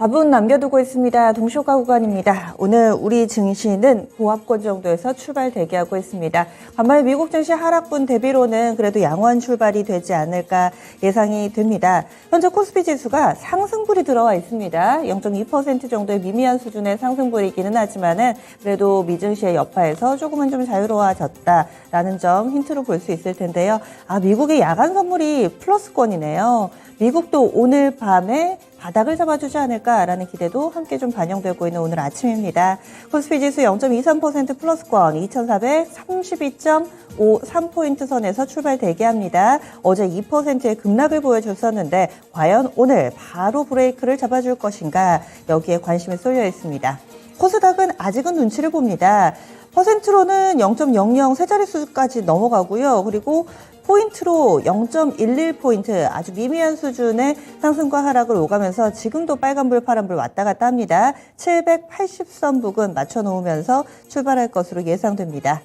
밥은 남겨두고 있습니다. 동시효과 구간입니다. 오늘 우리 증시는 보합권 정도에서 출발 대기하고 있습니다. 반면에 미국 증시 하락분 대비로는 그래도 양호한 출발이 되지 않을까 예상이 됩니다. 현재 코스피 지수가 상승불이 들어와 있습니다. 0.2% 정도의 미미한 수준의 상승불이기는 하지만은 그래도 미증시의 여파에서 조금은 좀 자유로워졌다라는 점 힌트로 볼 수 있을 텐데요. 미국의 야간 선물이 플러스권이네요. 미국도 오늘 밤에 바닥을 잡아주지 않을까라는 기대도 함께 좀 반영되고 있는 오늘 아침입니다. 코스피 지수 0.23% 플러스권 2432.53포인트 선에서 출발 대기합니다. 어제 2%의 급락을 보여줬었는데 과연 오늘 바로 브레이크를 잡아줄 것인가 여기에 관심이 쏠려 있습니다. 코스닥은 아직은 눈치를 봅니다. 퍼센트로는 0.00 세 자릿수까지 넘어가고요. 그리고 포인트로 0.11포인트 아주 미미한 수준의 상승과 하락을 오가면서 지금도 빨간불 파란불 왔다 갔다 합니다. 780선 부근 맞춰놓으면서 출발할 것으로 예상됩니다.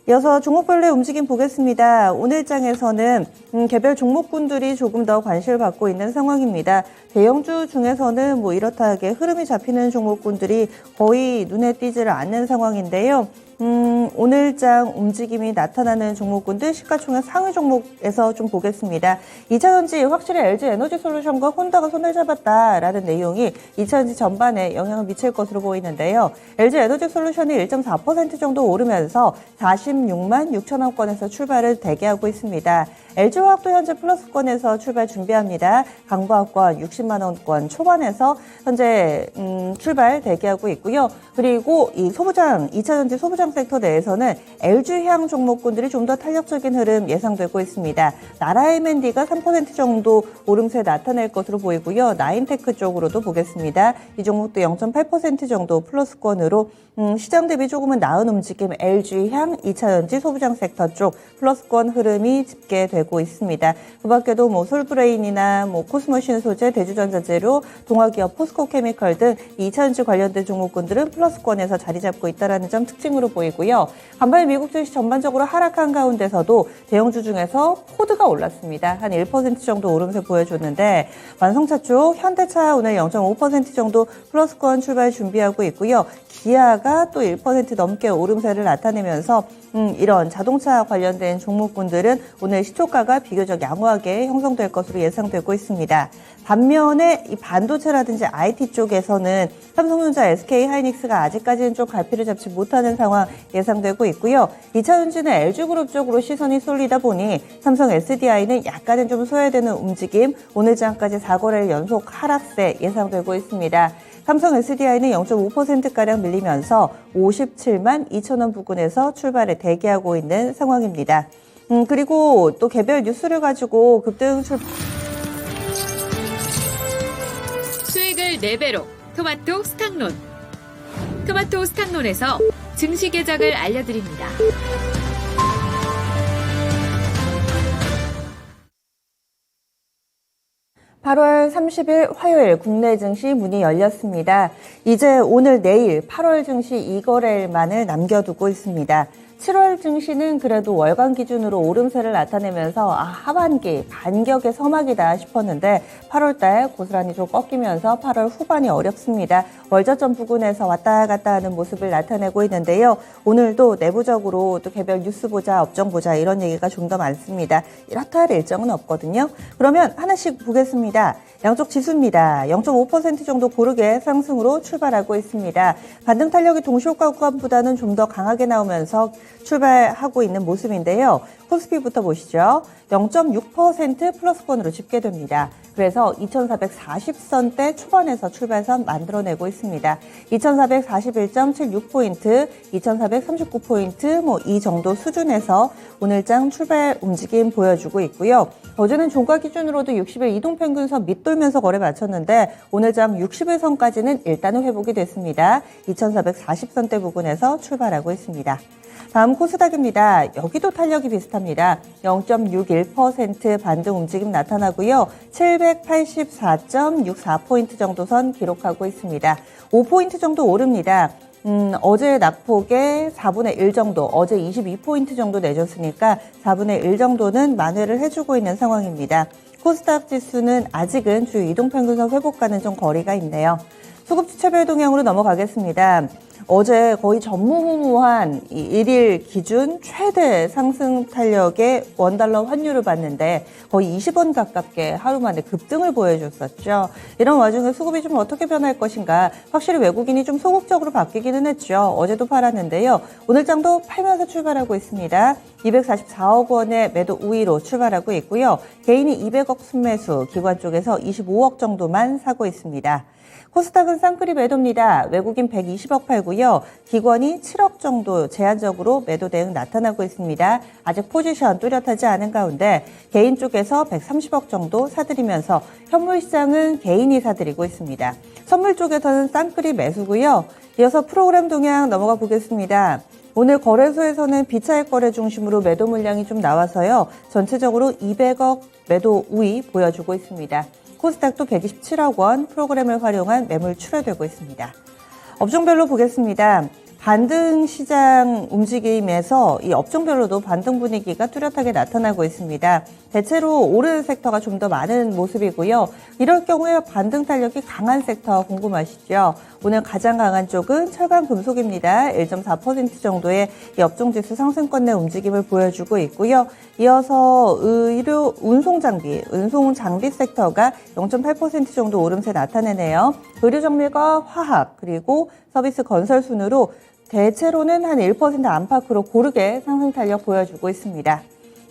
이어서 종목별로의 움직임 보겠습니다. 오늘 장에서는 개별 종목군들이 조금 더 관심을 받고 있는 상황입니다. 대형주 중에서는 이렇다 하게 흐름이 잡히는 종목군들이 거의 눈에 띄지를 않는 상황인데요. 오늘 장 움직임이 나타나는 종목군들 시가총액 상위 종목에서 좀 보겠습니다. 2차전지 확실히 LG 에너지솔루션과 혼다가 손을 잡았다라는 내용이 2차전지 전반에 영향을 미칠 것으로 보이는데요. LG 에너지솔루션이 1.4% 정도 오르면서 46만 6천원 권에서 출발을 대기하고 있습니다. LG화학도 현재 플러스권에서 출발 준비합니다. 강보합권 60만 원권 초반에서 현재 출발 대기하고 있고요. 그리고 이 소부장 2차전지 소부장 섹터 내에서는 LG향 종목군들이 좀 더 탄력적인 흐름 예상되고 있습니다. 나라 M&D가 3% 정도 오름세 나타낼 것으로 보이고요. 나인테크 쪽으로도 보겠습니다. 이 종목도 0.8% 정도 플러스권으로 시장 대비 조금은 나은 움직임 LG향 2차전지 소부장 섹터 쪽 플러스권 흐름이 집계되고 있습니다. 그 밖에도 솔브레인이나 코스모신 소재, 대주전자재료, 동화기업 포스코케미컬 등 2차전지 관련된 종목군들은 플러스권에서 자리 잡고 있다는 점 특징으로 보이고요. 반면에 미국 증시 전반적으로 하락한 가운데서도 대형주 중에서 포드가 올랐습니다. 한 1% 정도 오름세 보여줬는데 완성차 쪽 현대차 오늘 0.5% 정도 플러스권 출발 준비하고 있고요. 기아가 또 1% 넘게 오름세를 나타내면서 이런 자동차 관련된 종목군들은 오늘 시초가가 비교적 양호하게 형성될 것으로 예상되고 있습니다. 반면에 이 반도체라든지 IT 쪽에서는 삼성전자, SK하이닉스가 아직까지는 좀 갈피를 잡지 못하는 상황 예상되고 있고요. 2차전지는 LG그룹 쪽으로 시선이 쏠리다 보니 삼성 SDI는 약간은 좀 소외되는 움직임, 오늘 장까지 4거래일 연속 하락세 예상되고 있습니다. 삼성 SDI는 0.5%가량 밀리면서 57만 2천원 부근에서 출발을 대기하고 있는 상황입니다. 그리고 또 개별 뉴스를 가지고 급등 수익을 4배로 토마토 스탁론. 토마토 스탁론에서 증시 계작을 알려드립니다. (8월 30일) 화요일 국내 증시 문이 열렸습니다. 이제 오늘 내일 8월 증시 2거래일만을 남겨두고 있습니다. 7월 증시는 그래도 월간 기준으로 오름세를 나타내면서 하반기 반격의 서막이다 싶었는데 8월달 고스란히 좀 꺾이면서 8월 후반이 어렵습니다. 월저점 부근에서 왔다 갔다 하는 모습을 나타내고 있는데요. 오늘도 내부적으로 또 개별 뉴스 보자, 업종 보자 이런 얘기가 좀 더 많습니다. 이렇다 할 일정은 없거든요. 그러면 하나씩 보겠습니다. 양쪽 지수입니다. 0.5% 정도 고르게 상승으로 출발하고 있습니다. 반등 탄력이 동시효과 구간보다는 좀 더 강하게 나오면서 출발하고 있는 모습인데요. 코스피부터 보시죠. 0.6% 플러스권으로 집계됩니다. 그래서 2440선대 초반에서 출발선 만들어내고 있습니다. 2441.76포인트, 2439포인트 이 정도 수준에서 오늘장 출발 움직임 보여주고 있고요. 어제는 종가 기준으로도 60일 이동평균선 밑돌면서 거래 마쳤는데 오늘장 60일선까지는 일단은 회복이 됐습니다. 2440선대 부근에서 출발하고 있습니다. 다음 코스닥입니다. 여기도 탄력이 비슷합니다. 0.61% 반등 움직임 나타나고요. 784.64포인트 정도 선 기록하고 있습니다. 5포인트 정도 오릅니다. 어제 낙폭의 4분의 1 정도, 어제 22포인트 정도 내줬으니까 4분의 1 정도는 만회를 해주고 있는 상황입니다. 코스닥 지수는 아직은 주요 이동평균선 회복과는 좀 거리가 있네요. 수급주체별 동향으로 넘어가겠습니다. 어제 거의 전무후무한 이 1일 기준 최대 상승 탄력의 원달러 환율을 봤는데 거의 20원 가깝게 하루 만에 급등을 보여줬었죠. 이런 와중에 수급이 좀 어떻게 변할 것인가. 확실히 외국인이 좀 소극적으로 바뀌기는 했죠. 어제도 팔았는데요. 오늘 장도 팔면서 출발하고 있습니다. 244억 원의 매도 우위로 출발하고 있고요. 개인이 200억 순매수, 기관 쪽에서 25억 정도만 사고 있습니다. 코스닥은 쌍끌이 매도입니다. 외국인 120억 팔고요. 기관이 7억 정도 제한적으로 매도 대응 나타나고 있습니다. 아직 포지션 뚜렷하지 않은 가운데 개인 쪽에서 130억 정도 사들이면서 현물 시장은 개인이 사들이고 있습니다. 선물 쪽에서는 쌍끌이 매수고요. 이어서 프로그램 동향 넘어가 보겠습니다. 오늘 거래소에서는 비차익 거래 중심으로 매도 물량이 좀 나와서요. 전체적으로 200억 매도 우위 보여주고 있습니다. 코스닥도 127억 원 프로그램을 활용한 매물 출하되고 있습니다. 업종별로 보겠습니다. 반등 시장 움직임에서 이 업종별로도 반등 분위기가 뚜렷하게 나타나고 있습니다. 대체로 오르는 섹터가 좀 더 많은 모습이고요. 이럴 경우에 반등 탄력이 강한 섹터 궁금하시죠? 오늘 가장 강한 쪽은 철강 금속입니다. 1.4% 정도의 이 업종지수 상승권 내 움직임을 보여주고 있고요. 이어서 의료, 운송장비 섹터가 0.8% 정도 오름세 나타내네요. 의료정밀과 화학 그리고 서비스 건설 순으로 대체로는 한 1% 안팎으로 고르게 상승 탄력 보여주고 있습니다.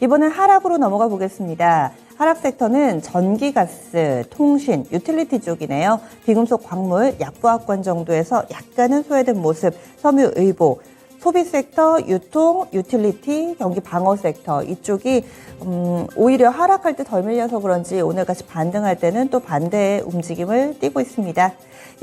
이번엔 하락으로 넘어가 보겠습니다. 하락 섹터는 전기, 가스, 통신, 유틸리티 쪽이네요. 비금속, 광물, 약부합관 정도에서 약간은 소외된 모습, 섬유, 의보, 소비 섹터, 유통, 유틸리티, 경기 방어 섹터 이쪽이 오히려 하락할 때 덜 밀려서 그런지 오늘같이 반등할 때는 또 반대의 움직임을 띠고 있습니다.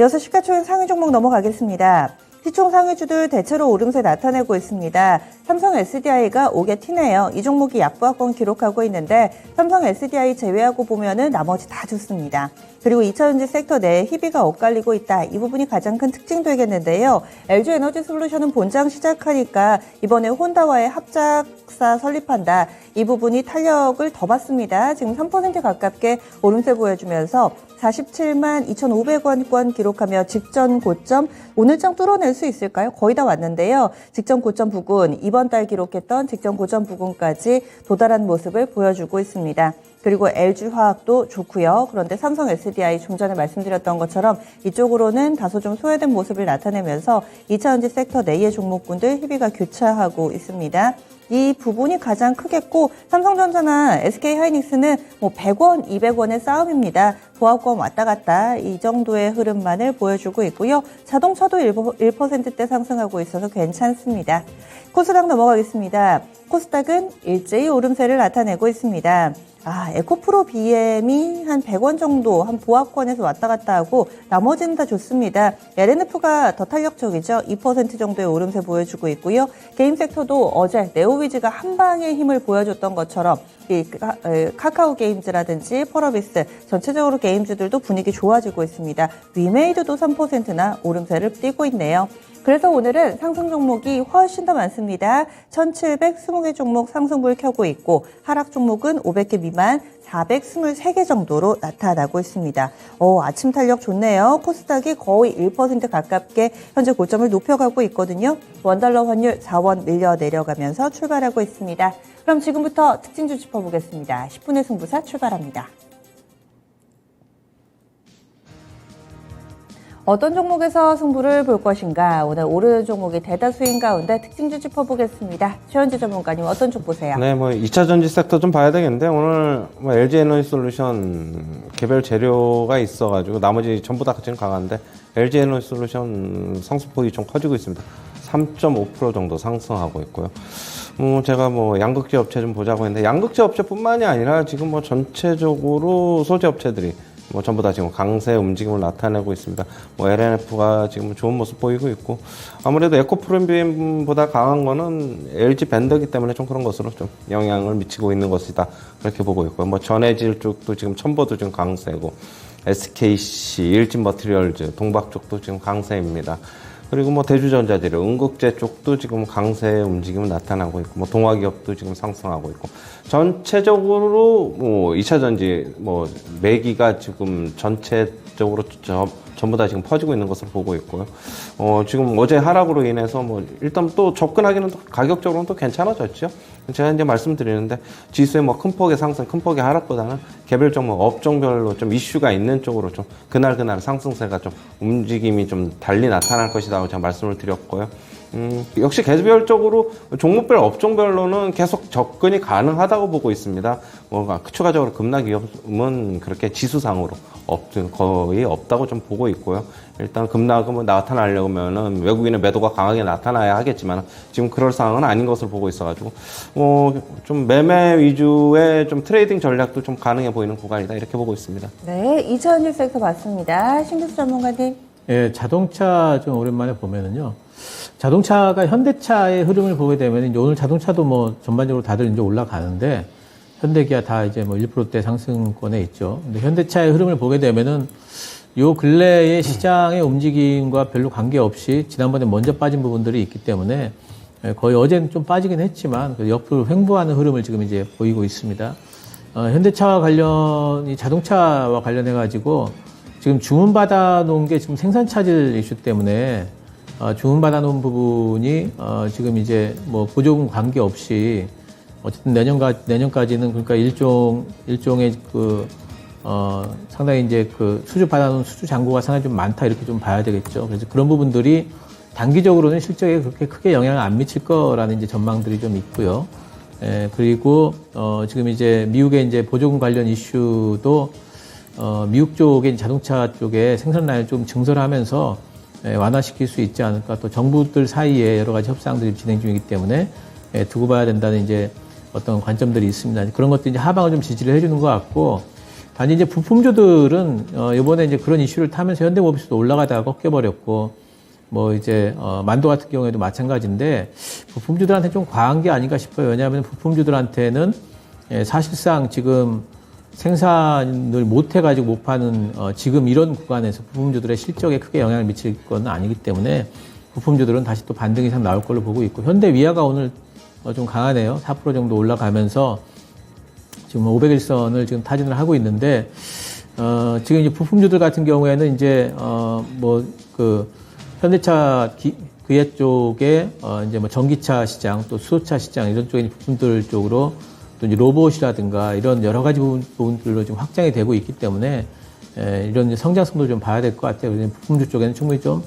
이어서 시가총액 상위 종목 넘어가겠습니다. 시총 상위주들 대체로 오름세 나타내고 있습니다. 삼성 SDI가 5개 튀네요. 이 종목이 약보합권 기록하고 있는데 삼성 SDI 제외하고 보면은 나머지 다 좋습니다. 그리고 2차전지 섹터 내에 희비가 엇갈리고 있다. 이 부분이 가장 큰 특징 되겠는데요. LG에너지솔루션은 본장 시작하니까 이번에 혼다와의 합작사 설립한다. 이 부분이 탄력을 더 받습니다. 지금 3% 가깝게 오름세 보여주면서 47만 2,500원권 기록하며 직전 고점 오늘 장 뚫어낼 수 있을까요? 거의 다 왔는데요. 직전 고점 부근 이번 달 기록했던 직전 고점 부근까지 도달한 모습을 보여주고 있습니다. 그리고 LG화학도 좋고요. 그런데 삼성 SDI 좀 전에 말씀드렸던 것처럼 이쪽으로는 다소 좀 소외된 모습을 나타내면서 2차전지 섹터 내의 종목군들 희비가 교차하고 있습니다. 이 부분이 가장 크겠고 삼성전자나 SK하이닉스는 100원, 200원의 싸움입니다. 보합권 왔다 갔다 이 정도의 흐름만을 보여주고 있고요. 자동차도 1%대 상승하고 있어서 괜찮습니다. 코스닥 넘어가겠습니다. 코스닥은 일제히 오름세를 나타내고 있습니다. 에코프로 BM이 한 100원 정도 한 보합권에서 왔다 갔다 하고 나머지는 다 좋습니다. LNF가 더 탄력적이죠. 2% 정도의 오름세 보여주고 있고요. 게임 섹터도 어제 네오위즈가 한 방의 힘을 보여줬던 것처럼 이 카카오 게임즈라든지 펄어비스 전체적으로 게임주들도 분위기 좋아지고 있습니다. 위메이드도 3%나 오름세를 띠고 있네요. 그래서 오늘은 상승 종목이 훨씬 더 많습니다. 1,720개 종목 상승불 켜고 있고 하락 종목은 500개 미만 423개 정도로 나타나고 있습니다. 아침 탄력 좋네요. 코스닥이 거의 1% 가깝게 현재 고점을 높여가고 있거든요. 원달러 환율 4원 밀려 내려가면서 출발하고 있습니다. 그럼 지금부터 특징주 짚어보겠습니다. 10분의 승부사 출발합니다. 어떤 종목에서 승부를 볼 것인가? 오늘 오르는 종목이 대다수인 가운데 특징주 짚어보겠습니다. 최현지 전문가님 어떤 쪽 보세요? 네, 2차 전지 섹터 좀 봐야 되겠는데 오늘 LG에너지솔루션 개별 재료가 있어가지고 나머지 전부 다 지금 강한데 LG에너지솔루션 상승폭이 좀 커지고 있습니다. 3.5% 정도 상승하고 있고요. 제가 양극재 업체 좀 보자고 했는데 양극재 업체뿐만이 아니라 지금 전체적으로 소재 업체들이 전부 다 지금 강세 움직임을 나타내고 있습니다. LNF가 지금 좋은 모습 보이고 있고, 아무래도 에코프로비엠보다 강한 거는 LG 밴더기 때문에 좀 그런 것으로 좀 영향을 미치고 있는 것이다. 그렇게 보고 있고요. 전해질 쪽도 지금 첨보도 지금 강세고, SKC, 일진 머티리얼즈, 동박 쪽도 지금 강세입니다. 그리고 뭐 대주전자재료, 응급제 쪽도 지금 강세 움직임이 나타나고 있고, 뭐 동화기업도 지금 상승하고 있고, 전체적으로 뭐 2차 전지 뭐 매기가 지금 전체적으로 전부 다 지금 퍼지고 있는 것으로 보고 있고요. 지금 어제 하락으로 인해서 뭐 일단 또 접근하기는 또 가격적으로는 또 괜찮아졌죠. 제가 이제 말씀드리는데 지수의 뭐 큰 폭의 상승, 큰 폭의 하락보다는 개별 종목, 업종별로 좀 이슈가 있는 쪽으로 좀 그날 상승세가 좀 움직임이 좀 달리 나타날 것이라고 제가 말씀을 드렸고요. 역시 개별적으로 종목별 업종별로는 계속 접근이 가능하다고 보고 있습니다. 뭔가 추가적으로 급락 위험은 그렇게 지수상으로 거의 없다고 좀 보고 있고요. 일단 급락은 나타나려면은 외국인의 매도가 강하게 나타나야 하겠지만 지금 그럴 상황은 아닌 것으로 보고 있어가지고 좀 매매 위주의 좀 트레이딩 전략도 좀 가능해 보이는 구간이다 이렇게 보고 있습니다. 네, 이차원 뉴스센터 맞습니다. 신규수 전문가님. 예, 자동차 좀 오랜만에 보면은요. 자동차가 현대차의 흐름을 보게 되면 이제 오늘 자동차도 뭐 전반적으로 다들 이제 올라가는데 현대기아 다 이제 뭐 1%대 상승권에 있죠. 근데 현대차의 흐름을 보게 되면은 요 근래의 시장의 움직임과 별로 관계없이 지난번에 먼저 빠진 부분들이 있기 때문에 거의 어제는 좀 빠지긴 했지만 옆으로 횡보하는 흐름을 지금 이제 보이고 있습니다. 현대차와 관련이 자동차와 관련해 가지고 지금 주문받아 놓은 게 지금 생산 차질 이슈 때문에 주문받아 놓은 부분이 지금 이제 뭐 보조금 관계없이 어쨌든 내년까지는 그러니까 일종의 상당히 이제 수주 받아놓은 수주 잔고가 상당히 좀 많다 이렇게 좀 봐야 되겠죠. 그래서 그런 부분들이 단기적으로는 실적에 그렇게 크게 영향을 안 미칠 거라는 이제 전망들이 좀 있고요. 그리고 지금 이제 미국의 이제 보조금 관련 이슈도 미국 쪽의 자동차 쪽에 생산 라인을 좀 증설하면서 완화시킬 수 있지 않을까. 또 정부들 사이에 여러 가지 협상들이 진행 중이기 때문에 두고 봐야 된다는 이제 어떤 관점들이 있습니다. 그런 것도 이제 하방을 좀 지지를 해주는 것 같고, 단지 이제 부품주들은 이번에 이제 그런 이슈를 타면서 현대모비스도 올라가다가 꺾여버렸고, 뭐 이제 만도 같은 경우에도 마찬가지인데 부품주들한테 좀 과한 게 아닌가 싶어요. 왜냐하면 부품주들한테는 사실상 지금 생산을 못 해가지고 못 파는 지금 이런 구간에서 부품주들의 실적에 크게 영향을 미칠 건 아니기 때문에 부품주들은 다시 또 반등 이상 나올 걸로 보고 있고, 현대 위아가 오늘 좀 강하네요. 4% 정도 올라가면서 지금 500일선을 지금 타진을 하고 있는데, 지금 이제 부품주들 같은 경우에는 이제 현대차 기아 쪽에 이제 뭐 전기차 시장 또 수소차 시장 이런 쪽에 부품들 쪽으로 또 이제 로봇이라든가 이런 여러 가지 부분들로 좀 확장이 되고 있기 때문에 이런 성장성도 좀 봐야 될 것 같아요. 그래서 부품주 쪽에는 충분히 좀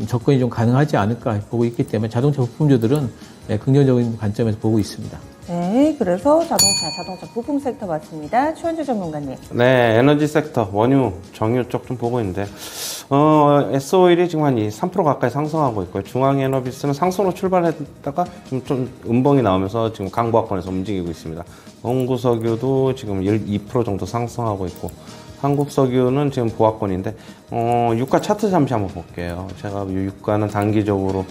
접근이 좀 가능하지 않을까 보고 있기 때문에 자동차 부품주들은 긍정적인 관점에서 보고 있습니다. 네, 그래서 자동차 부품 섹터 맞습니다. 최원주 전문가님. 네, 에너지 섹터, 원유, 정유 쪽 좀 보고 있는데, S-오일이 지금 한 3% 가까이 상승하고 있고요. 중앙에너비스는 상승으로 출발했다가 좀 음봉이 나오면서 지금 강보합권에서 움직이고 있습니다. 원구석유도 지금 2% 정도 상승하고 있고, 한국석유는 지금 보합권인데, 유가 차트 잠시 한번 볼게요. 제가 유가는 단기적으로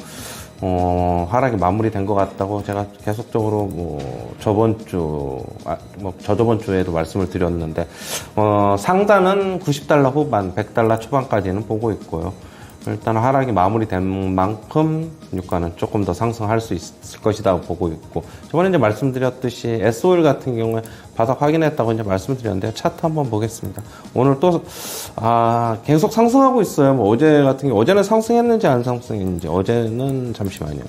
하락이 마무리된 것 같다고 제가 계속적으로 저저번 주에도 말씀을 드렸는데, 상단은 $90 후반, $100 초반까지는 보고 있고요. 일단 하락이 마무리된 만큼 유가는 조금 더 상승할 수 있을 것이라고 보고 있고, 저번에 이제 말씀드렸듯이 S-오일 같은 경우에 바닥 확인했다고 이제 말씀드렸는데, 차트 한번 보겠습니다. 오늘 또 계속 상승하고 있어요. 어제 같은 경우 어제는 상승했는지 안 상승했는지, 어제는 잠시만요.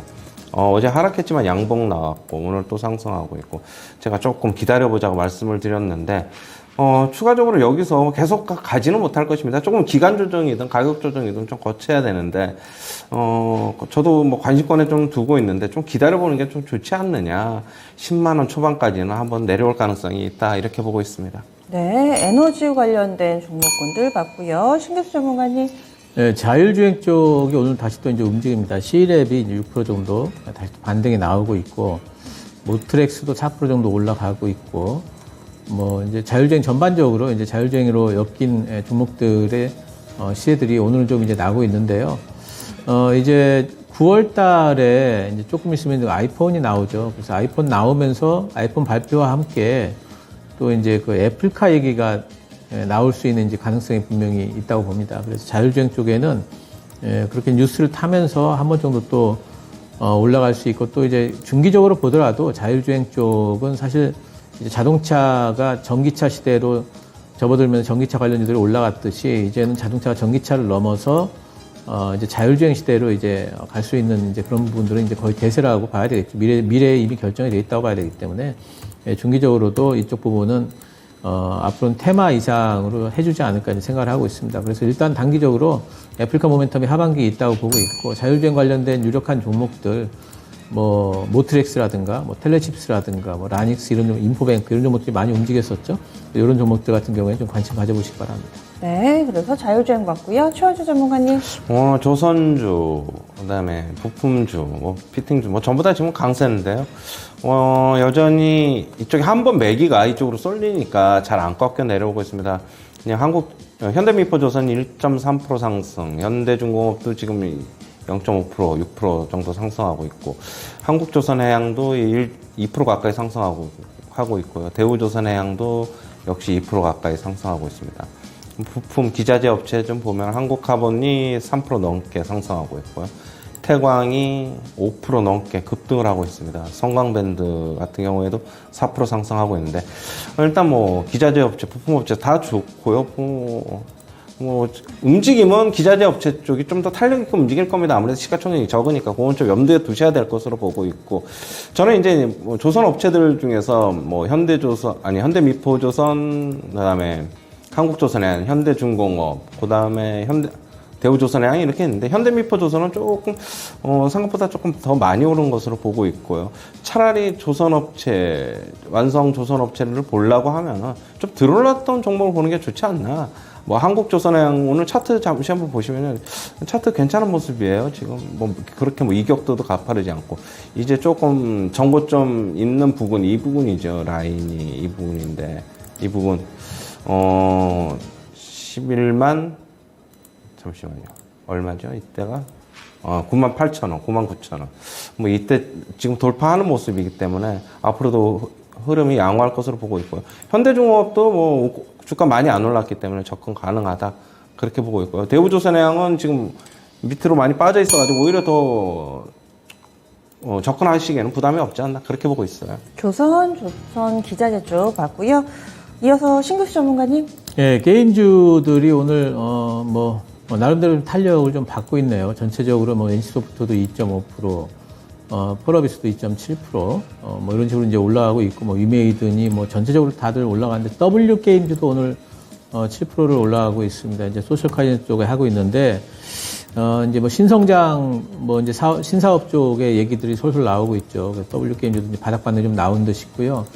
어제 하락했지만 양봉 나왔고 오늘 또 상승하고 있고, 제가 조금 기다려보자고 말씀을 드렸는데, 추가적으로 여기서 계속 가지는 못할 것입니다. 조금 기간 조정이든 가격 조정이든 좀 거쳐야 되는데, 저도 뭐 관심권에 좀 두고 있는데 좀 기다려보는 게 좀 좋지 않느냐. 10만원 초반까지는 한번 내려올 가능성이 있다. 이렇게 보고 있습니다. 네, 에너지 관련된 종목군들 봤고요. 신규수 전문가님. 네, 자율주행 쪽이 오늘 다시 또 이제 움직입니다. C랩이 6% 정도 다시 또 반등이 나오고 있고, 모트렉스도 4% 정도 올라가고 있고, 뭐 이제 자율주행 전반적으로 이제 자율주행으로 엮인 종목들의 시세들이 오늘 좀 이제 나고 있는데요. 이제 9월 달에 이제 조금 있으면 아이폰이 나오죠. 그래서 아이폰 나오면서 아이폰 발표와 함께 또 이제 그 애플카 얘기가 나올 수 있는 이제 가능성이 분명히 있다고 봅니다. 그래서 자율주행 쪽에는 그렇게 뉴스를 타면서 한 번 정도 또 올라갈 수 있고 또 이제 중기적으로 보더라도 자율주행 쪽은 사실 이제 자동차가 전기차 시대로 접어들면서 전기차 관련주들이 올라갔듯이 이제는 자동차가 전기차를 넘어서 이제 자율주행 시대로 이제 갈 수 있는 이제 그런 부분들은 이제 거의 대세라고 봐야 되겠죠. 미래에 이미 결정이 돼 있다고 봐야 되기 때문에 중기적으로도 이쪽 부분은 앞으로는 테마 이상으로 해주지 않을까 이제 생각을 하고 있습니다. 그래서 일단 단기적으로 애플카 모멘텀이 하반기에 있다고 보고 있고 자율주행 관련된 유력한 종목들 뭐 모트렉스라든가 뭐 텔레칩스라든가 뭐 라닉스 이런 인포뱅크 이런 종목들이 많이 움직였었죠. 이런 종목들 같은 경우에 좀 관심 가져보시기 바랍니다. 네, 그래서 자율주행 봤고요. 최원주 전문가님. 조선주, 그다음에 부품주, 뭐 피팅주, 뭐 전부 다 지금 강세인데요. 여전히 이쪽에 한 번 매기가 이쪽으로 쏠리니까 잘 안 꺾여 내려오고 있습니다. 그냥 현대미포조선 1.3% 상승, 현대중공업도 지금 0.5%, 6% 정도 상승하고 있고, 한국조선해양도 2% 가까이 상승하고 있고요. 대우조선해양도 역시 2% 가까이 상승하고 있습니다. 부품 기자재 업체 좀 보면 한국카본이 3% 넘게 상승하고 있고요. 태광이 5% 넘게 급등을 하고 있습니다. 성광밴드 같은 경우에도 4% 상승하고 있는데, 일단 뭐 기자재 업체, 부품 업체 다 좋고요. 움직임은 기자재 업체 쪽이 좀 더 탄력 있게 움직일 겁니다. 아무래도 시가총액이 적으니까 그건 좀 염두에 두셔야 될 것으로 보고 있고, 저는 이제 뭐 조선 업체들 중에서 뭐 현대미포조선, 그다음에 한국조선해양, 현대중공업, 그다음에 대우조선해양이 이렇게 있는데, 현대미포조선은 조금 생각보다 조금 더 많이 오른 것으로 보고 있고요. 차라리 조선업체, 완성 조선업체를 보려고 하면은 좀 들어올랐던 종목을 보는 게 좋지 않나. 뭐 한국조선해양 오늘 차트 잠시 한번 보시면은 차트 괜찮은 모습이에요. 지금 뭐 그렇게 뭐 이격도도 가파르지 않고, 이제 조금 정고점 있는 부분, 이 부분이죠. 라인이 이 부분인데, 이 부분 11만 잠시만요. 얼마죠? 이때가 98,000원, 99,000원. 뭐 이때 지금 돌파하는 모습이기 때문에 앞으로도 흐름이 양호할 것으로 보고 있고요. 현대중공업도 뭐 주가 많이 안 올랐기 때문에 접근 가능하다, 그렇게 보고 있고요. 대우조선해양은 지금 밑으로 많이 빠져 있어가지고 오히려 더 접근하시기에는 부담이 없지 않나, 그렇게 보고 있어요. 조선 기자재 쪽 봤고요. 이어서 신규수 전문가님. 예, 게임주들이 오늘 나름대로 탄력을 좀 받고 있네요. 전체적으로 뭐 NC소프트도 2.5%, 폴어비스도 2.7%, 뭐 이런 식으로 이제 올라가고 있고, 뭐 위메이든이 뭐 전체적으로 다들 올라가는데, W 게임즈도 오늘 7%를 올라가고 있습니다. 이제 소셜 카이전 쪽에 하고 있는데, 이제 뭐 신성장, 뭐 이제 신사업 쪽의 얘기들이 솔솔 나오고 있죠. W 게임즈도 이제 바닥 반등이 좀 나온 듯 싶고요.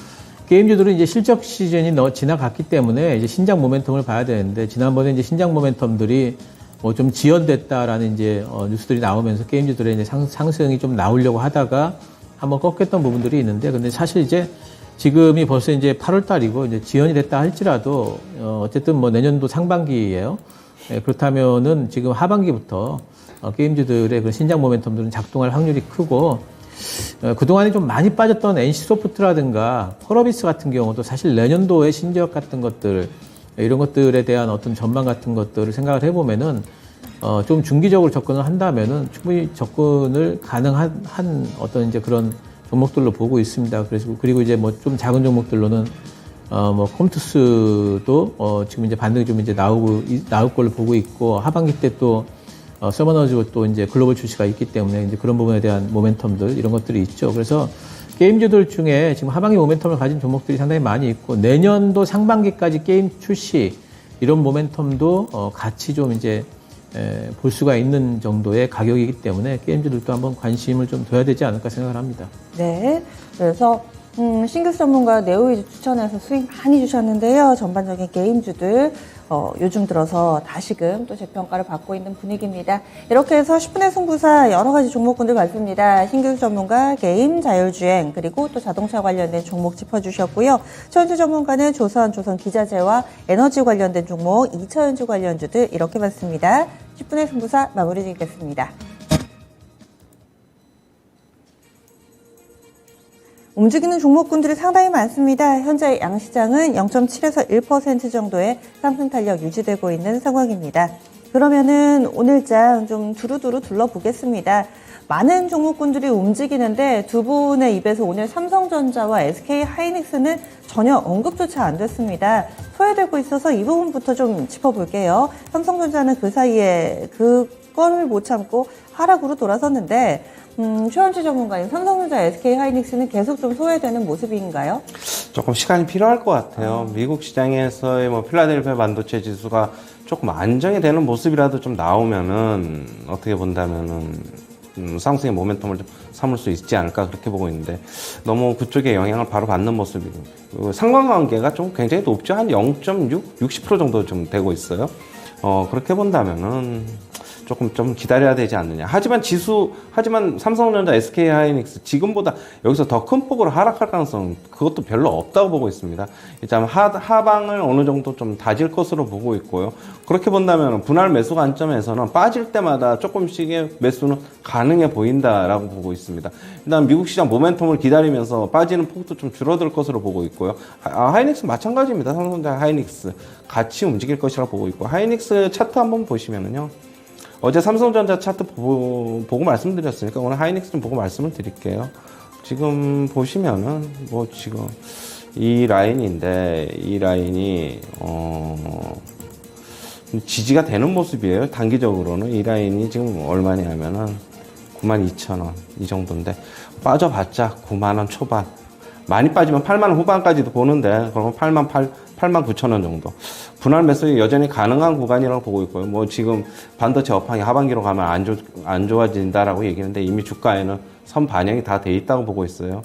게임주들은 이제 실적 시즌이 지나갔기 때문에 이제 신장 모멘텀을 봐야 되는데, 지난번에 이제 신장 모멘텀들이 뭐 좀 지연됐다라는 이제 뉴스들이 나오면서 게임주들의 이제 상승이 좀 나오려고 하다가 한번 꺾였던 부분들이 있는데, 근데 사실 이제 지금이 벌써 이제 8월 달이고 이제 지연이 됐다 할지라도 어쨌든 뭐 내년도 상반기예요. 그렇다면은 지금 하반기부터 게임주들의 그 신장 모멘텀들은 작동할 확률이 크고, 그동안에 좀 많이 빠졌던 NC소프트라든가 폴어비스 같은 경우도 사실 내년도의 신지역 같은 것들, 이런 것들에 대한 어떤 전망 같은 것들을 생각을 해보면은 좀 중기적으로 접근을 한다면은 충분히 접근을 가능한 어떤 이제 그런 종목들로 보고 있습니다. 그리고 이제 뭐 좀 작은 종목들로는 뭐 컴투스도 지금 이제 반등이 좀 이제 나올 걸로 보고 있고, 하반기 때 또 서머너즈 또 이제 글로벌 출시가 있기 때문에 이제 그런 부분에 대한 모멘텀들, 이런 것들이 있죠. 그래서 게임주들 중에 지금 하반기 모멘텀을 가진 종목들이 상당히 많이 있고, 내년도 상반기까지 게임 출시, 이런 모멘텀도 같이 좀 이제 볼 수가 있는 정도의 가격이기 때문에 게임주들도 한번 관심을 좀 둬야 되지 않을까 생각을 합니다. 네. 그래서 신규수 전문가 네오이즈 추천해서 수익 많이 주셨는데요. 전반적인 게임주들 요즘 들어서 다시금 또 재평가를 받고 있는 분위기입니다. 이렇게 해서 10분의 승부사 여러 가지 종목군들 봤습니다. 신규수 전문가 게임, 자율주행, 그리고 또 자동차 관련된 종목 짚어주셨고요. 최원주 전문가는 조선 기자재와 에너지 관련된 종목, 이차전지 관련주들 이렇게 봤습니다. 10분의 승부사 마무리 짓겠습니다. 움직이는 종목군들이 상당히 많습니다. 현재 양시장은 0.7에서 1% 정도의 상승 탄력 유지되고 있는 상황입니다. 그러면은 오늘장 좀 두루두루 둘러보겠습니다. 많은 종목군들이 움직이는데 두 분의 입에서 오늘 삼성전자와 SK하이닉스는 전혀 언급조차 안 됐습니다. 소외되고 있어서 이 부분부터 좀 짚어볼게요. 삼성전자는 그 사이에 그걸 못 참고 하락으로 돌아섰는데 최원주 전문가님, 삼성전자, SK하이닉스는 계속 좀 소외되는 모습인가요? 조금 시간이 필요할 것 같아요. 미국 시장에서의 뭐 필라델피아 반도체 지수가 조금 안정이 되는 모습이라도 좀 나오면은 어떻게 본다면은 상승의 모멘텀을 좀 삼을 수 있지 않을까 그렇게 보고 있는데 너무 그쪽에 영향을 바로 받는 모습이고 상관관계가 좀 굉장히 높죠. 한 0.6, 60% 정도 좀 되고 있어요. 그렇게 본다면은 조금 좀 기다려야 되지 않느냐. 하지만 삼성전자, SK하이닉스 지금보다 여기서 더 큰 폭으로 하락할 가능성은 그것도 별로 없다고 보고 있습니다. 일단 하방을 어느 정도 좀 다질 것으로 보고 있고요. 그렇게 본다면 분할 매수 관점에서는 빠질 때마다 조금씩의 매수는 가능해 보인다라고 보고 있습니다. 일단 미국 시장 모멘텀을 기다리면서 빠지는 폭도 좀 줄어들 것으로 보고 있고요. 하이닉스 마찬가지입니다. 삼성전자, 하이닉스 같이 움직일 것이라고 보고 있고 하이닉스 차트 한번 보시면은요. 어제 삼성전자 차트 보고 말씀드렸으니까 오늘 하이닉스 좀 보고 말씀을 드릴게요. 지금 보시면은 뭐 지금 이 라인인데 이 라인이 지지가 되는 모습이에요. 단기적으로는 이 라인이 지금 얼마냐면은 92,000원 이 정도인데 빠져봤자 9만원 초반 많이 빠지면 8만원 후반까지도 보는데 그러면 89,000원 정도. 분할 매수가 여전히 가능한 구간이라고 보고 있고요. 뭐 지금 반도체 업황이 하반기로 가면 안 좋아진다라고 얘기하는데 이미 주가에는 선 반영이 다 돼 있다고 보고 있어요.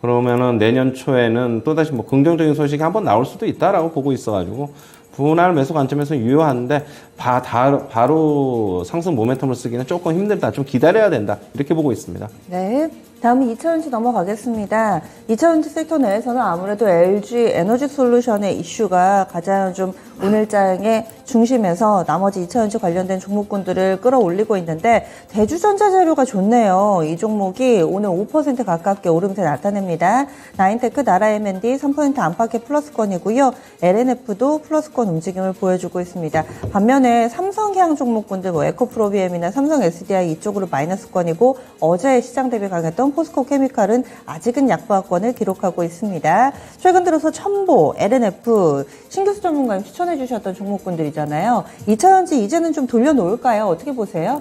그러면은 내년 초에는 또다시 뭐 긍정적인 소식이 한번 나올 수도 있다라고 보고 있어가지고 분할 매수 관점에서 유효한데 바로 상승 모멘텀을 쓰기는 조금 힘들다. 좀 기다려야 된다. 이렇게 보고 있습니다. 네. 다음은 2차전지 넘어가겠습니다. 2차전지 섹터 내에서는 아무래도 LG 에너지 솔루션의 이슈가 가장 좀 오늘장의 중심에서 나머지 2차전지 관련된 종목군들을 끌어올리고 있는데 대주전자 재료가 좋네요. 이 종목이 오늘 5% 가깝게 오름세 나타냅니다. 나인테크, 나라 M&D 3% 안팎의 플러스권이고요. LNF도 플러스권 움직임을 보여주고 있습니다. 반면에 삼성향 종목군들 뭐 에코프로비엠이나 삼성 SDI 이쪽으로 마이너스권이고 어제 시장 대비 강했던 포스코 케미칼은 아직은 약보합권을 기록하고 있습니다. 최근 들어서 첨보, LNF, 신교수 전문가님 추천해 주셨던 종목군들이잖아요. 2차전지 이제는 좀 돌려놓을까요? 어떻게 보세요?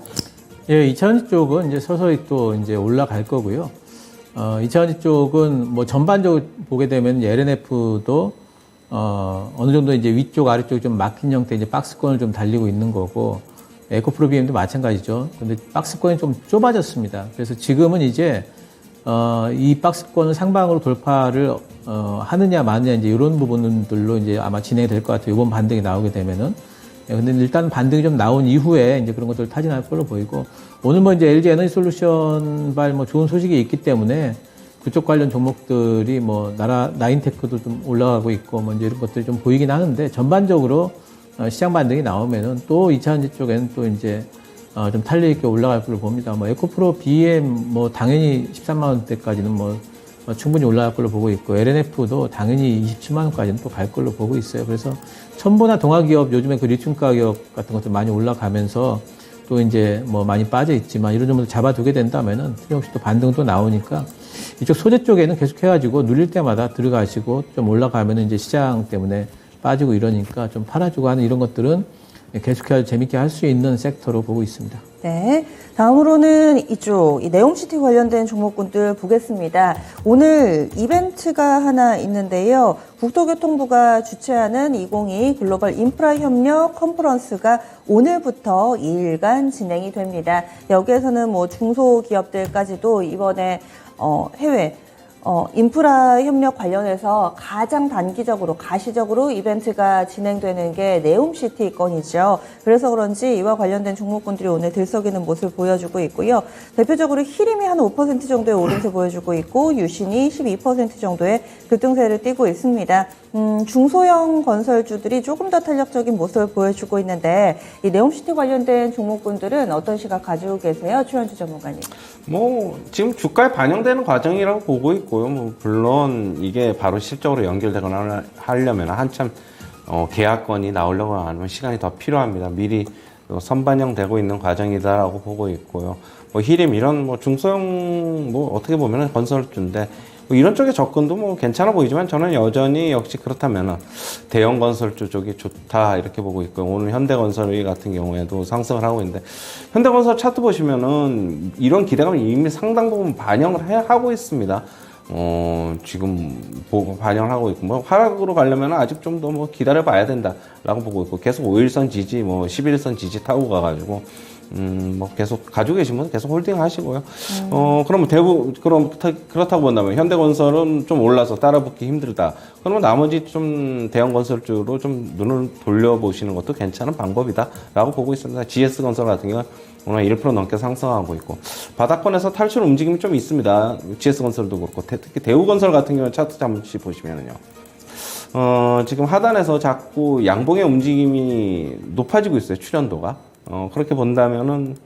예, 2차전지 쪽은 이제 서서히 또 이제 올라갈 거고요. 2차전지 쪽은 뭐 전반적으로 보게 되면 LNF도 어느 정도 이제 위쪽 아래쪽이 좀 막힌 형태 이제 박스권을 좀 달리고 있는 거고 에코프로비엠도 마찬가지죠. 근데 박스권이 좀 좁아졌습니다. 그래서 지금은 이제 이 박스권을 상방으로 돌파를 하느냐 마느냐 이제 이런 부분들로 이제 아마 진행이 될 것 같아요. 이번 반등이 나오게 되면은. 근데 일단 반등이 좀 나온 이후에 이제 그런 것들을 타진할 걸로 보이고 오늘 뭐 이제 LG 에너지 솔루션 발 뭐 좋은 소식이 있기 때문에 그쪽 관련 종목들이 뭐 나인테크도 좀 올라가고 있고 뭐 이제 이런 것들이 좀 보이긴 하는데 전반적으로 시장 반등이 나오면은 또 2차전지 쪽에는 또 이제 좀 탄력 있게 올라갈 걸로 봅니다. 뭐 에코프로 BM 뭐 당연히 13만 원대까지는 뭐 충분히 올라갈 걸로 보고 있고 LNF도 당연히 27만 원까지는 또 갈 걸로 보고 있어요. 그래서 첨보나 동화기업 요즘에 그 리튬 가격 같은 것도 많이 올라가면서 또 이제 뭐 많이 빠져 있지만 이런 점을 잡아두게 된다면은 틀림없이 또 반등도 나오니까 이쪽 소재 쪽에는 계속 해가지고 누릴 때마다 들어가시고 좀 올라가면은 이제 시장 때문에 빠지고 이러니까 좀 팔아주고 하는 이런 것들은 계속해서 재밌게 할 수 있는 섹터로 보고 있습니다. 네. 다음으로는 이쪽, 이 네옴시티 관련된 종목군들 보겠습니다. 오늘 이벤트가 하나 있는데요. 국토교통부가 주최하는 2022 글로벌 인프라 협력 컨퍼런스가 오늘부터 2일간 진행이 됩니다. 여기에서는 뭐 중소기업들까지도 이번에 해외 인프라 협력 관련해서 가장 단기적으로 가시적으로 이벤트가 진행되는 게 네옴시티 건이죠. 그래서 그런지 이와 관련된 종목군들이 오늘 들썩이는 모습을 보여주고 있고요. 대표적으로 히림이 한 5% 정도의 오름세 보여주고 있고 유신이 12% 정도의 급등세를 띠고 있습니다. 중소형 건설주들이 조금 더 탄력적인 모습을 보여주고 있는데 이 네옴시티 관련된 종목군들은 어떤 시각 가지고 계세요? 최현주 전문가님. 뭐 지금 주가에 반영되는 과정이라고 보고 있고요. 뭐 물론 이게 바로 실적으로 연결되거나 하려면 한참 계약건이 나오려고 하면 시간이 더 필요합니다. 미리 선반영되고 있는 과정이다라고 보고 있고요. 뭐 히림 이런 뭐 중소형 뭐 어떻게 보면은 건설주인데 뭐 이런 쪽의 접근도 뭐 괜찮아 보이지만 저는 여전히 역시 그렇다면은 대형 건설주 쪽이 좋다 이렇게 보고 있고요. 오늘 현대건설 같은 경우에도 상승을 하고 있는데 현대건설 차트 보시면은 이런 기대감이 이미 상당 부분 반영을 하고 있습니다. 지금 보고 반영을 하고 있고, 뭐, 하락으로 가려면 아직 좀 더 뭐 기다려 봐야 된다라고 보고 있고, 계속 5일선 지지, 뭐, 11일선 지지 타고 가가지고, 뭐, 계속 가지고 계신 분은 계속 홀딩 하시고요. 그러면 그렇다고 본다면, 현대건설은 좀 올라서 따라붙기 힘들다. 그러면 나머지 좀 대형 건설주로 좀 눈을 돌려보시는 것도 괜찮은 방법이다라고 보고 있습니다. GS건설 같은 경우는 오늘 1% 넘게 상승하고 있고 바닥권에서 탈출 움직임이 좀 있습니다. GS건설도 그렇고 특히 대우건설 같은 경우는 차트 잠시 보시면은요. 지금 하단에서 자꾸 양봉의 움직임이 높아지고 있어요. 출현도가. 그렇게 본다면은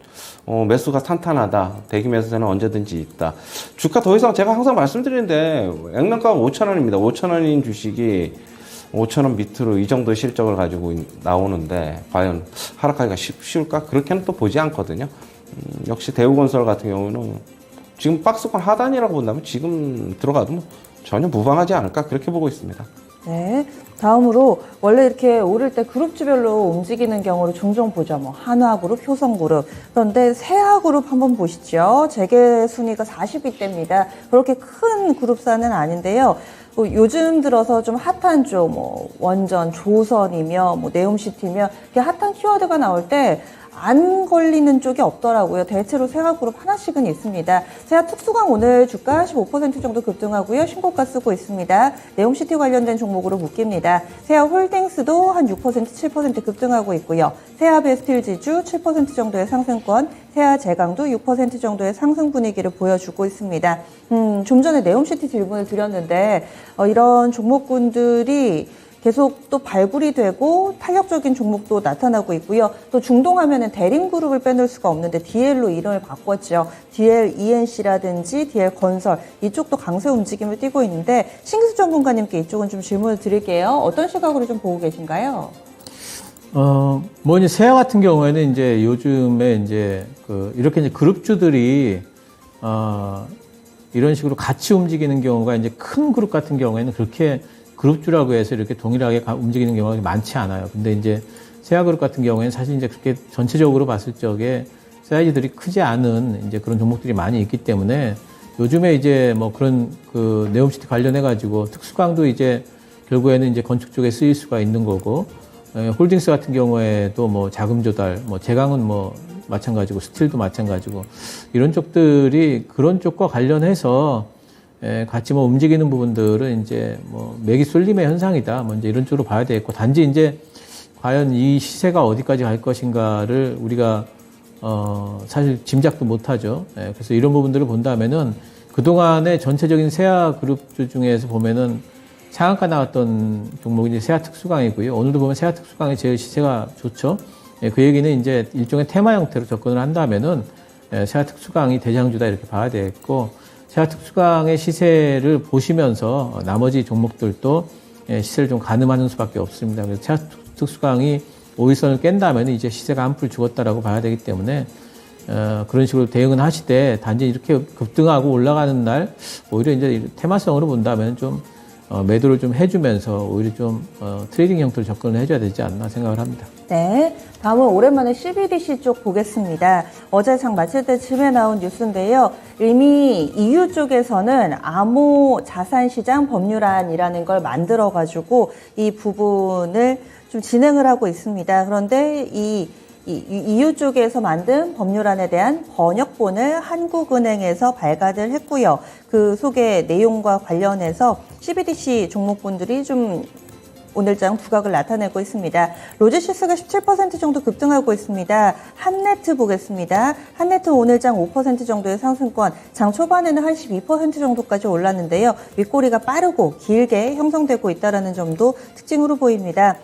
매수가 탄탄하다. 대기 매수세는 언제든지 있다. 주가 더 이상 제가 항상 말씀드리는데 액면가가 5,000원입니다. 5,000원인 주식이 5,000원 밑으로 이 정도의 실적을 가지고 나오는데 과연 하락하기가 쉬울까? 그렇게는 또 보지 않거든요. 역시 대우건설 같은 경우는 지금 박스권 하단이라고 본다면 지금 들어가도 뭐 전혀 무방하지 않을까? 그렇게 보고 있습니다. 네. 다음으로 원래 이렇게 오를 때 그룹주별로 움직이는 경우를 종종 보죠. 뭐 한화그룹, 효성그룹. 그런데 세아그룹 한번 보시죠. 재계 순위가 40위대입니다. 그렇게 큰 그룹사는 아닌데요. 요즘 들어서 좀 핫한 쪽, 뭐 원전, 조선이며 뭐 네옴시티며 이렇게 핫한 키워드가 나올 때 안 걸리는 쪽이 없더라고요. 대체로 세아그룹 하나씩은 있습니다. 세아 특수강 오늘 주가 15% 정도 급등하고요. 신고가 쓰고 있습니다. 네옴시티 관련된 종목으로 묶입니다. 세아홀딩스도 한 6%, 7% 급등하고 있고요. 세아베스틸 지주 7% 정도의 상승권, 세아제강도 6% 정도의 상승 분위기를 보여주고 있습니다. 좀 전에 네옴시티 질문을 드렸는데 이런 종목군들이 계속 또 발굴이 되고 탄력적인 종목도 나타나고 있고요. 또 중동하면은 대림그룹을 빼놓을 수가 없는데 DL로 이름을 바꿨죠. DL ENC라든지 DL 건설 이쪽도 강세 움직임을 띠고 있는데 신기수 전문가님께 이쪽은 좀 질문을 드릴게요. 어떤 시각으로 좀 보고 계신가요? 뭐 이제 세아 같은 경우에는 이제 요즘에 이제 이렇게 이제 그룹주들이 이런 식으로 같이 움직이는 경우가 이제 큰 그룹 같은 경우에는 그렇게 그룹주라고 해서 이렇게 동일하게 움직이는 경우가 많지 않아요. 근데 이제 세아그룹 같은 경우에는 사실 이제 그렇게 전체적으로 봤을 적에 사이즈들이 크지 않은 이제 그런 종목들이 많이 있기 때문에 요즘에 이제 뭐 그런 네옴시티 관련해가지고 특수강도 이제 결국에는 이제 건축 쪽에 쓰일 수가 있는 거고, 홀딩스 같은 경우에도 뭐 자금 조달, 뭐 제강은 뭐 마찬가지고 스틸도 마찬가지고 이런 쪽들이 그런 쪽과 관련해서 같이 뭐 움직이는 부분들은 이제 뭐 매기 쏠림의 현상이다. 뭐 이제 이런 쪽으로 봐야 되겠고, 단지 이제 과연 이 시세가 어디까지 갈 것인가를 우리가 사실 짐작도 못 하죠. 그래서 이런 부분들을 본다면은 그동안의 전체적인 세아 그룹주 중에서 보면은 상한가 나왔던 종목이 이제 세아 특수강이고요. 오늘도 보면 세아 특수강이 제일 시세가 좋죠. 그 얘기는 이제 일종의 테마 형태로 접근을 한다면은 세아 특수강이 대장주다 이렇게 봐야 되겠고, 세아 특수강의 시세를 보시면서 나머지 종목들도 시세를 좀 가늠하는 수밖에 없습니다. 그래서 세아 특수강이 5일선을 깬다면 이제 시세가 한풀 죽었다라고 봐야 되기 때문에 그런 식으로 대응은 하시되, 단지 이렇게 급등하고 올라가는 날 오히려 이제 테마성으로 본다면 좀 매도를 좀 해주면서 오히려 좀 트레이딩 형태로 접근을 해줘야 되지 않나 생각을 합니다. 네, 다음은 오랜만에 CBDC 쪽 보겠습니다. 어제 장 마칠 때쯤에 나온 뉴스인데요. 이미 EU 쪽에서는 암호 자산시장 법률안이라는 걸 만들어가지고 이 부분을 좀 진행을 하고 있습니다. 그런데 이 EU 쪽에서 만든 법률안에 대한 번역본을 한국은행에서 발간을 했고요. 그 속의 내용과 관련해서 CBDC 종목분들이 좀 오늘장 부각을 나타내고 있습니다. 로지시스가 17% 정도 급등하고 있습니다. 한네트 보겠습니다. 한네트 오늘장 5% 정도의 상승권, 장 초반에는 한 12% 정도까지 올랐는데요. 윗꼬리가 빠르고 길게 형성되고 있다는 점도 특징으로 보입니다.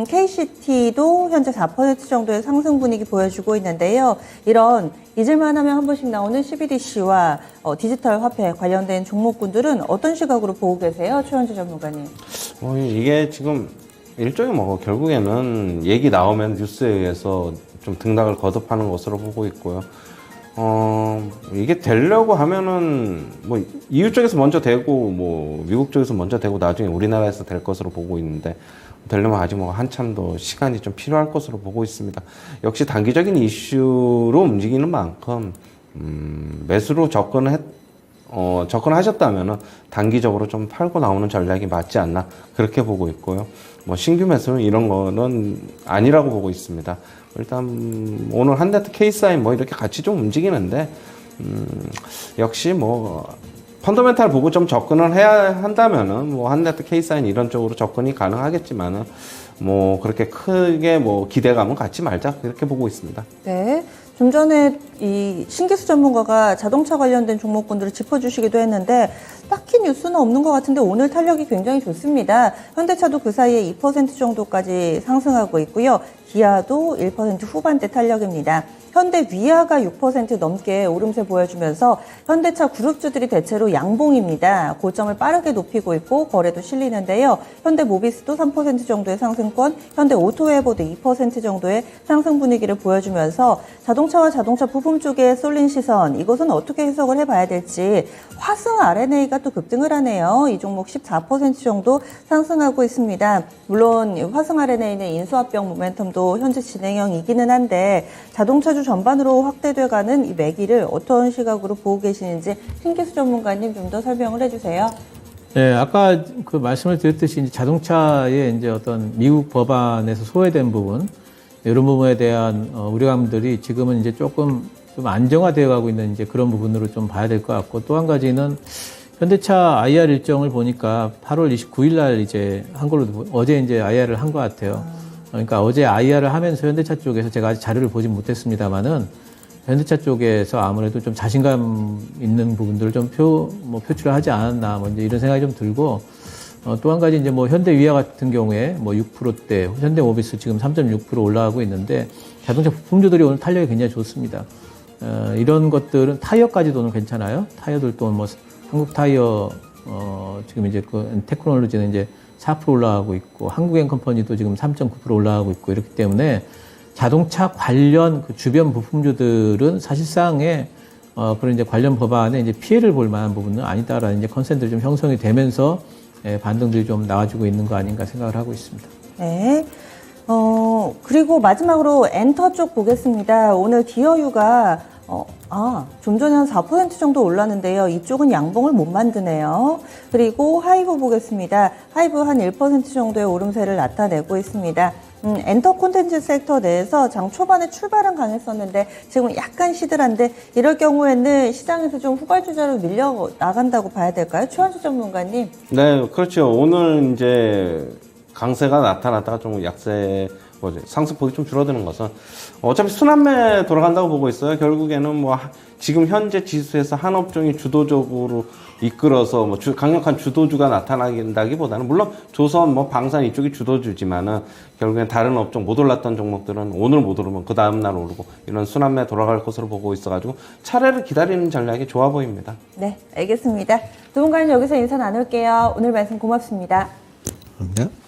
KCT도 현재 4% 정도의 상승 분위기 보여주고 있는데요. 이런 잊을만 하면 한 번씩 나오는 CBDC와 디지털 화폐 관련된 종목군들은 어떤 시각으로 보고 계세요? 최현주 전문가님. 이게 지금 일종의 뭐 결국에는 얘기 나오면 뉴스에 의해서 좀 등락을 거듭하는 것으로 보고 있고요. 이게 되려고 하면은 뭐 EU 쪽에서 먼저 되고 뭐 미국 쪽에서 먼저 되고 나중에 우리나라에서 될 것으로 보고 있는데 되려면 아직 뭐 한참 더 시간이 좀 필요할 것으로 보고 있습니다. 역시 단기적인 이슈로 움직이는 만큼 매수로 접근하셨다면은 단기적으로 좀 팔고 나오는 전략이 맞지 않나 그렇게 보고 있고요. 뭐 신규 매수는 이런 거는 아니라고 보고 있습니다. 일단 오늘 한네트 K사인 뭐 이렇게 같이 좀 움직이는데 역시 뭐 펀더멘탈 보고 좀 접근을 해야 한다면은 뭐 한네트 K사인 이런 쪽으로 접근이 가능하겠지만은 뭐 그렇게 크게 뭐 기대감은 갖지 말자 그렇게 보고 있습니다. 네. 좀 전에 이 신기수 전문가가 자동차 관련된 종목군들을 짚어주시기도 했는데 딱히 뉴스는 없는 것 같은데 오늘 탄력이 굉장히 좋습니다. 현대차도 그 사이에 2% 정도까지 상승하고 있고요. 기아도 1% 후반대 탄력입니다. 현대 위아가 6% 넘게 오름세 보여주면서 현대차 그룹주들이 대체로 양봉입니다. 고점을 빠르게 높이고 있고 거래도 실리는데요. 현대 모비스도 3% 정도의 상승권, 현대 오토웨어도 2% 정도의 상승 분위기를 보여주면서 자동차와 자동차 부품 쪽에 쏠린 시선, 이것은 어떻게 해석을 해봐야 될지. 화승 RNA가 또 급등을 하네요. 이 종목 14% 정도 상승하고 있습니다. 물론 화승 RNA는 인수합병 모멘텀도 현재 진행형이기는 한데 자동차주 전반으로 확대돼가는 이 매기를 어떤 시각으로 보고 계시는지 신기수 전문가님 좀 더 설명을 해주세요. 네, 아까 그 말씀을 드렸듯이 이제 자동차의 이제 어떤 미국 법안에서 소외된 부분, 이런 부분에 대한 우려감들이 지금은 이제 조금 좀 안정화되어 가고 있는 이제 그런 부분으로 좀 봐야 될 것 같고, 또 한 가지는 현대차 IR 일정을 보니까 8월 29일 날 이제 한 걸로 어제 이제 IR을 한 것 같아요. 그러니까 어제 IR을 하면서 현대차 쪽에서 제가 아직 자료를 보진 못했습니다만은 현대차 쪽에서 아무래도 좀 자신감 있는 부분들을 좀 표출을 하지 않았나, 뭐 이제 이런 생각이 좀 들고, 또 한 가지 이제 뭐 현대 위아 같은 경우에 뭐 6%대, 현대 모비스 지금 3.6% 올라가고 있는데 자동차 부품주들이 오늘 탄력이 굉장히 좋습니다. 이런 것들은 타이어까지도는 괜찮아요. 타이어들도 뭐 한국 타이어, 지금 이제 그 테크놀로지는 이제 4% 올라가고 있고, 한국엔컴퍼니도 지금 3.9% 올라가고 있고, 이렇기 때문에 자동차 관련 그 주변 부품주들은 사실상의 그런 이제 관련 법안에 이제 피해를 볼 만한 부분은 아니다라는 이제 컨센트가 좀 형성이 되면서 반등들이 좀 나와주고 있는 거 아닌가 생각을 하고 있습니다. 네. 그리고 마지막으로 엔터 쪽 보겠습니다. 오늘 디어유가 좀 전에 한 4% 정도 올랐는데요. 이쪽은 양봉을 못 만드네요. 그리고 하이브 보겠습니다. 하이브 한 1% 정도의 오름세를 나타내고 있습니다. 엔터 콘텐츠 섹터 내에서 장 초반에 출발은 강했었는데 지금 약간 시들한데 이럴 경우에는 시장에서 좀 후발주자로 밀려 나간다고 봐야 될까요? 최원주 전문가님. 네, 그렇죠. 오늘 이제 강세가 나타났다가 좀 상승폭이 좀 줄어드는 것은 어차피 순환매 돌아간다고 보고 있어요. 결국에는 뭐 지금 현재 지수에서 한 업종이 주도적으로 이끌어서 뭐 강력한 주도주가 나타나긴다기보다는 물론 조선, 뭐 방산 이쪽이 주도주지만은 결국엔 다른 업종 못 올랐던 종목들은 오늘 못 오르면 그 다음 날 오르고 이런 순환매 돌아갈 것으로 보고 있어가지고 차례를 기다리는 전략이 좋아 보입니다. 네, 알겠습니다. 두 분과는 여기서 인사 나눌게요. 오늘 말씀 고맙습니다. 감사합니다.